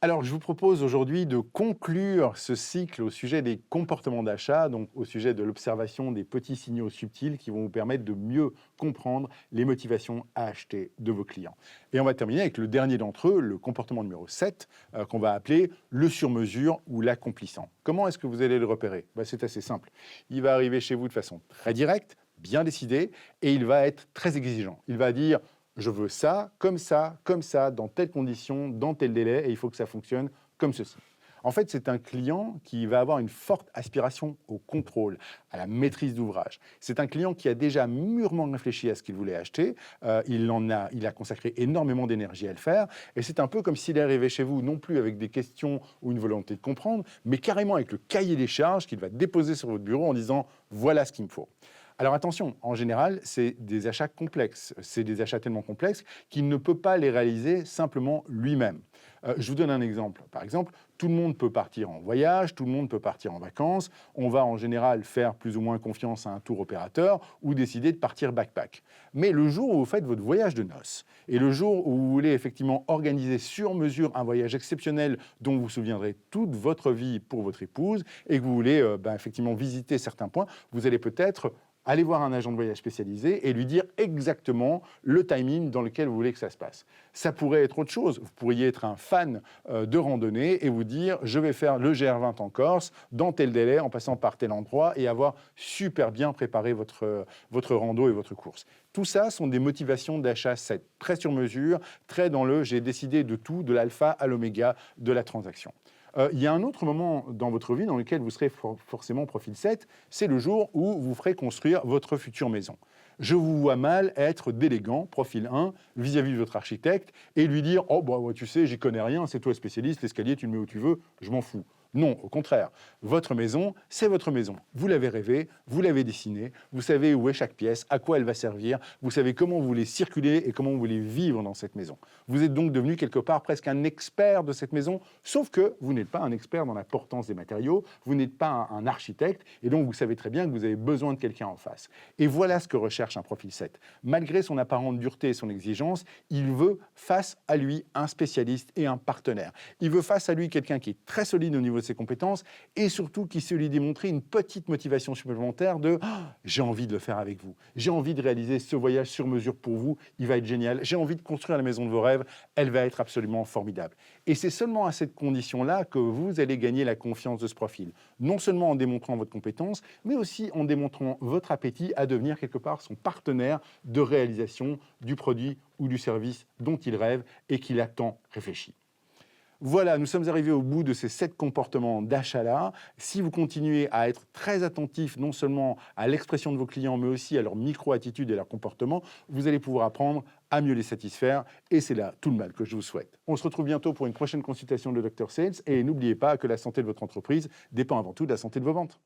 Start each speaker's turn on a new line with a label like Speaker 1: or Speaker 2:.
Speaker 1: Alors, je vous propose aujourd'hui de conclure ce cycle au sujet des comportements d'achat, donc au sujet de l'observation des petits signaux subtils qui vont vous permettre de mieux comprendre les motivations à acheter de vos clients. Et on va terminer avec le dernier d'entre eux, le comportement numéro 7, qu'on va appeler le sur-mesure ou l'accomplissant. Comment est-ce que vous allez le repérer? C'est assez simple. Il va arriver chez vous de façon très directe, bien décidée, et il va être très exigeant. Il va dire je veux comme ça, dans telles conditions, dans tel délai, et il faut que ça fonctionne comme ceci. En fait, c'est un client qui va avoir une forte aspiration au contrôle, à la maîtrise d'ouvrage. C'est un client qui a déjà mûrement réfléchi à ce qu'il voulait acheter. Il a consacré énormément d'énergie à le faire. Et c'est un peu comme s'il arrivait chez vous, non plus avec des questions ou une volonté de comprendre, mais carrément avec le cahier des charges qu'il va déposer sur votre bureau en disant voilà ce qu'il me faut. Alors attention, en général, c'est des achats complexes. C'est des achats tellement complexes qu'il ne peut pas les réaliser simplement lui-même. Je vous donne un exemple. Par exemple, tout le monde peut partir en voyage, tout le monde peut partir en vacances. On va en général faire plus ou moins confiance à un tour opérateur ou décider de partir backpack. Mais le jour où vous faites votre voyage de noces et le jour où vous voulez effectivement organiser sur mesure un voyage exceptionnel dont vous vous souviendrez toute votre vie pour votre épouse et que vous voulez effectivement visiter certains points, vous allez peut-être allez voir un agent de voyage spécialisé et lui dire exactement le timing dans lequel vous voulez que ça se passe. Ça pourrait être autre chose. Vous pourriez être un fan de randonnée et vous dire je vais faire le GR20 en Corse dans tel délai en passant par tel endroit et avoir super bien préparé votre rando et votre course. Tout ça sont des motivations d'achat 7, très sur mesure, très dans le j'ai décidé de tout, de l'alpha à l'oméga de la transaction. Il y a un autre moment dans votre vie dans lequel vous serez forcément profil 7, c'est le jour où vous ferez construire votre future maison. Je vous vois mal être d'élégant, profil 1, vis-à-vis de votre architecte, et lui dire « Oh, tu sais, j'y connais rien, c'est toi le spécialiste, l'escalier, tu le mets où tu veux, je m'en fous. » Non, au contraire. Votre maison, c'est votre maison. Vous l'avez rêvée, vous l'avez dessinée, vous savez où est chaque pièce, à quoi elle va servir, vous savez comment vous voulez circuler et comment vous voulez vivre dans cette maison. Vous êtes donc devenu quelque part presque un expert de cette maison, sauf que vous n'êtes pas un expert dans la portance des matériaux, vous n'êtes pas un architecte, et donc vous savez très bien que vous avez besoin de quelqu'un en face. Et voilà ce que recherche un profil 7. Malgré son apparente dureté et son exigence, il veut face à lui un spécialiste et un partenaire. Il veut face à lui quelqu'un qui est très solide au niveau de ses compétences et surtout qui sait lui démontrer une petite motivation supplémentaire de j'ai envie de le faire avec vous, j'ai envie de réaliser ce voyage sur mesure pour vous, il va être génial, j'ai envie de construire la maison de vos rêves, elle va être absolument formidable. Et c'est seulement à cette condition-là que vous allez gagner la confiance de ce profil, non seulement en démontrant votre compétence, mais aussi en démontrant votre appétit à devenir quelque part son partenaire de réalisation du produit ou du service dont il rêve et qu'il a tant réfléchi. Voilà, nous sommes arrivés au bout de ces 7 comportements d'achat-là. Si vous continuez à être très attentif non seulement à l'expression de vos clients, mais aussi à leur micro-attitude et leur comportement, vous allez pouvoir apprendre à mieux les satisfaire. Et c'est là tout le mal que je vous souhaite. On se retrouve bientôt pour une prochaine consultation de Dr Sales. Et n'oubliez pas que la santé de votre entreprise dépend avant tout de la santé de vos ventes.